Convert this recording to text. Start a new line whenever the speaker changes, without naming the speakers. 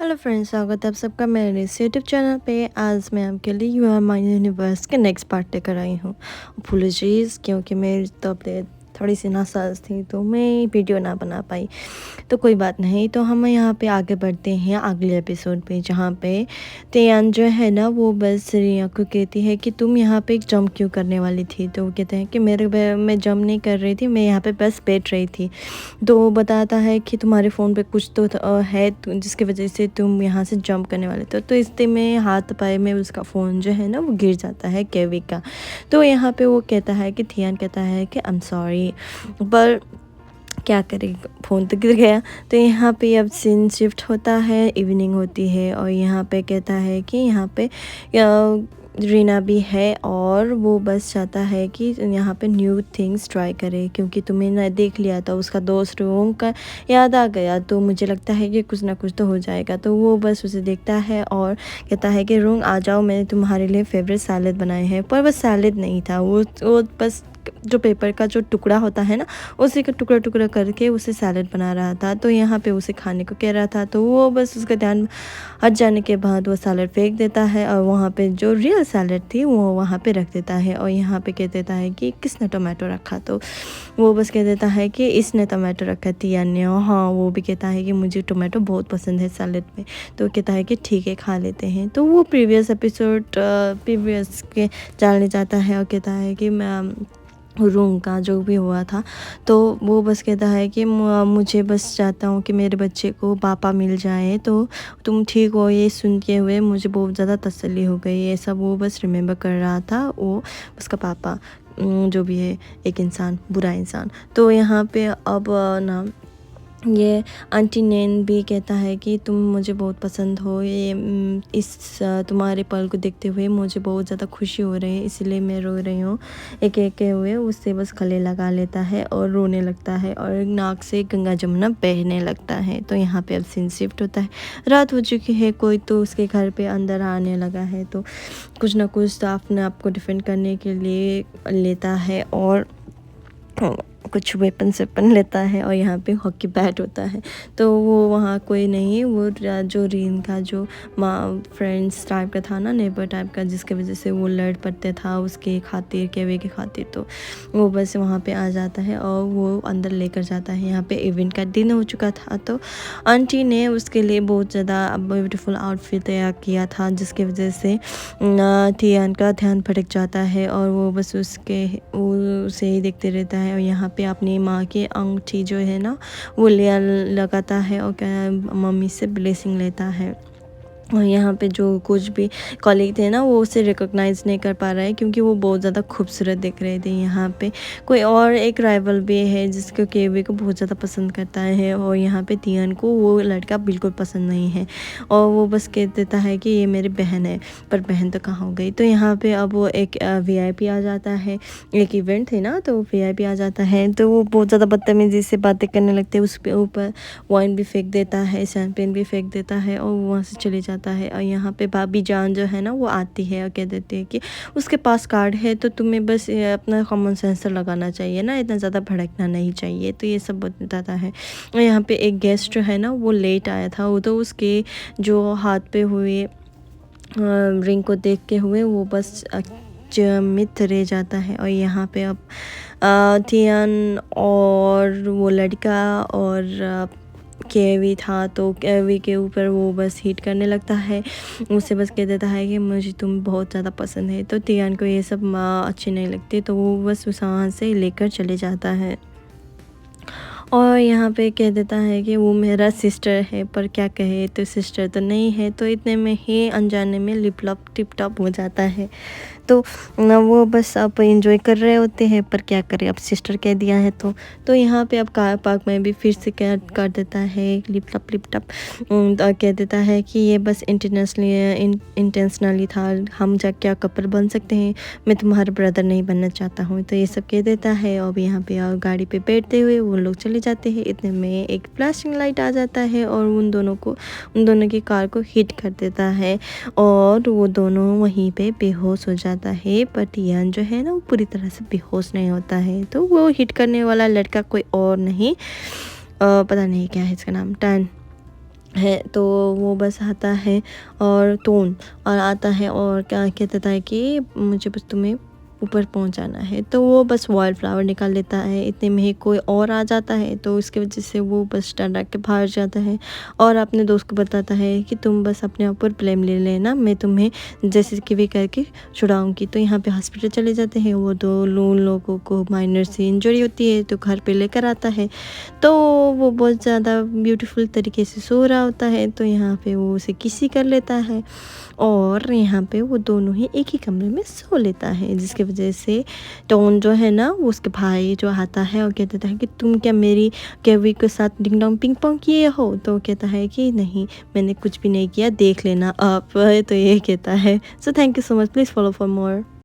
Hello friends, स्वागत है आप सबका मेरे इस यूट्यूब चैनल पे। आज मैं आपके लिए यू आर माय यूनिवर्स के नेक्स्ट पार्ट लेकर आई हूँ। अपोलॉजीज़, क्योंकि मेरी तबीयत थोड़ी सी नासाज थी तो मैं वीडियो ना बना पाई। तो कोई बात नहीं, तो हम यहाँ पे आगे बढ़ते हैं अगले एपिसोड पे, जहाँ पे तेयान जो है ना वो बस रिया को कहती है कि तुम यहाँ पे जंप क्यों करने वाली थी। तो वो कहते हैं कि मैं जंप नहीं कर रही थी, मैं यहाँ पे बस बैठ रही थी। तो वो बताता है कि तुम्हारे फ़ोन पे कुछ तो है जिसकी वजह से तुम यहाँ से जंप करने वाले थे। तो इससे में हाथ पाए में उसका फ़ोन जो है ना वो गिर जाता है केवी का। तो यहाँ पे वो कहता है कि थियान कहता है कि आई एम सॉरी, पर क्या करें, फ़ोन तो गिर गया। तो यहाँ पे अब सीन शिफ्ट होता है, इवनिंग होती है और यहाँ पे कहता है कि यहाँ पे रीना भी है और वो बस चाहता है कि यहाँ पे न्यू थिंग्स ट्राई करे, क्योंकि तुम्हें ना देख लिया था उसका दोस्त रोंग का याद आ गया, तो मुझे लगता है कि कुछ ना कुछ तो हो जाएगा। तो वो बस उसे देखता है और कहता है कि रोंग आ जाओ, मैंने तुम्हारे लिए फेवरेट सैलेड बनाए हैं। पर वह सैलेड नहीं था, वो बस जो पेपर का जो टुकड़ा होता है ना, उसी का टुकड़ा टुकड़ा करके उसे सैलेड बना रहा था। तो यहाँ पे उसे खाने को कह रहा था, तो वो बस उसका ध्यान हट जाने के बाद वो सैलेड फेंक देता है और वहाँ पे जो रियल सैलेड थी वो वहाँ पे रख देता है। और यहाँ पे कह देता है कि किसने टोमेटो रखा। तो वो बस कह देता है कि इसने टोमेटो रखा थी यानी। हाँ, वो भी कहता है कि मुझे टोमेटो बहुत पसंद है सैलेड में। तो कहता है कि ठीक है, खा लेते हैं। तो वो प्रीवियस के जानने जाता है और कहता है कि मैं रूम का जो भी हुआ था, तो वो बस कहता है कि मुझे बस चाहता हूँ कि मेरे बच्चे को पापा मिल जाए, तो तुम ठीक हो। ये सुन के हुए मुझे बहुत ज़्यादा तसल्ली हो गई। ये सब वो बस रिमेंबर कर रहा था, वो उसका पापा जो भी है एक इंसान, बुरा इंसान। तो यहाँ पे अब ना ये आंटी नैन भी कहता है कि तुम मुझे बहुत पसंद हो। ये तुम्हारे पल को देखते हुए मुझे बहुत ज़्यादा खुशी हो रही है, इसलिए मैं रो रही हूँ। एक एक के हुए उससे बस गले लगा लेता है और रोने लगता है और नाक से गंगा जमुना बहने लगता है। तो यहाँ पे अब सीन शिफ्ट होता है, रात हो चुकी है, कोई तो उसके घर पे अंदर आने लगा है। तो कुछ ना कुछ तो अपने आप को डिफेंड करने के लिए लेता है और कुछ वेपन लेता है। और यहाँ पे हॉकी बैट होता है। तो वो वहाँ कोई नहीं, वो जो रीन का जो माँ फ्रेंड्स टाइप का था ना, नेबर टाइप का, जिसके वजह से वो लड़ पड़ते था उसके खातिर, केवे के खातिर। तो वो बस वहाँ पे आ जाता है और वो अंदर लेकर जाता है। यहाँ पे इवेंट का दिन हो चुका था, तो आंटी ने उसके लिए बहुत ज़्यादा ब्यूटीफुल आउटफिट तैयार किया था, जिसकी वजह से थियान का ध्यान भटक जाता है और वो बस उसे ही देखते रहता है। और यहाँ पे अपनी माँ की अंगूठी जो है ना वो लगाता है और क्या मम्मी से ब्लेसिंग लेता है। और यहाँ पे जो कुछ भी कॉलीग थे ना वो उसे रिकॉग्नाइज़ नहीं कर पा रहा है, क्योंकि वो बहुत ज़्यादा खूबसूरत दिख रहे थे। यहाँ पे कोई और एक राइवल भी है जिसको केवी को बहुत ज़्यादा पसंद करता है, और यहाँ पे तियान को वो लड़का बिल्कुल पसंद नहीं है और वो बस कह देता है कि ये मेरी बहन है। पर बहन तो कहाँ हो गई। तो यहाँ पे अब वो एक वीआईपी आ जाता है, एक इवेंट है ना, तो वीआईपी आ जाता है। तो वो बहुत ज़्यादा बदतमीजी से बातें करने लगते हैं, उस पे ऊपर वाइन भी फेंक देता है, शैम्पेन भी फेंक देता है और वो वहाँ से चले जाता है। और यहाँ पे भाभी जान जो है ना वो आती है और कह देती है कि उसके पास कार्ड है, तो तुम्हें बस अपना कॉमन सेंस लगाना चाहिए ना, इतना ज़्यादा भड़कना नहीं चाहिए। तो ये सब बताता है। और यहाँ पे एक गेस्ट जो है ना वो लेट आया था, वो तो उसके जो हाथ पे हुए रिंग को देख के हुए वो बस मित रह जाता है। और यहाँ पे अब थियान और वो लड़का और केवी था, तो केवी के ऊपर वो बस हिट करने लगता है। उसे बस कह देता है कि मुझे तुम बहुत ज़्यादा पसंद है। तो तियान को ये सब अच्छी नहीं लगती, तो वो बस उस वहाँ से लेकर चले जाता है। और यहाँ पे कह देता है कि वो मेरा सिस्टर है, पर क्या कहे, तो सिस्टर तो नहीं है। तो इतने में ही अनजाने में लिप लॉप टिप टॉप हो जाता है। तो वो बस अब इंजॉय कर रहे होते हैं, पर क्या करें, अब सिस्टर कह दिया है। तो यहाँ पे अब कार पार्क में भी फिर से क्या कर देता है, लिप टप और कह देता है कि ये बस इंटेंशनली था, हम जा क्या कपल बन सकते हैं, मैं तुम्हारा ब्रदर नहीं बनना चाहता हूँ। तो ये सब कह देता है। और यहाँ पे गाड़ी पे बैठते हुए वो लोग चले जाते हैं। इतने में एक फ्लैशिंग लाइट आ जाता है और उन दोनों की कार को हिट कर देता है और वो दोनों वहीं पे बेहोश हो जाता है। पर तियान जो है ना वो पूरी तरह से बेहोश नहीं होता है। तो वो हिट करने वाला लड़का कोई और नहीं, पता नहीं क्या है इसका नाम, टैन है तो वो बस आता है और टोन और आता है और क्या कहता है कि मुझे बस तुम्हें ऊपर पहुंचाना है, तो वो बस वाइल्ड फ्लावर निकाल लेता है। इतने में ही कोई और आ जाता है, तो इसकी वजह से वो बस डर के भाग जाता है और अपने दोस्त को बताता है कि तुम बस अपने ऊपर ब्लेम ले लेना, मैं तुम्हें जैसे कि भी करके छुड़ाऊंगी। तो यहाँ पे हॉस्पिटल चले जाते हैं वो दो लोन लोगों को माइनर सी इंजरी होती है तो घर पे लेकर आता है। तो वो बहुत ज़्यादा ब्यूटीफुल तरीके से सो रहा होता है, तो यहाँ पे वो उसे किसी कर लेता है और यहाँ पे वो दोनों ही एक ही कमरे में सो लेता है, जिसकी वजह से टोन जो है ना वो उसके भाई जो आता है और कहता है कि तुम क्या मेरी केवी के साथ डिंग डोंग पिंग पोंग किए हो। तो वो कहता है कि नहीं, मैंने कुछ भी नहीं किया, देख लेना आप। तो ये कहता है। So thank you so much, please follow for more.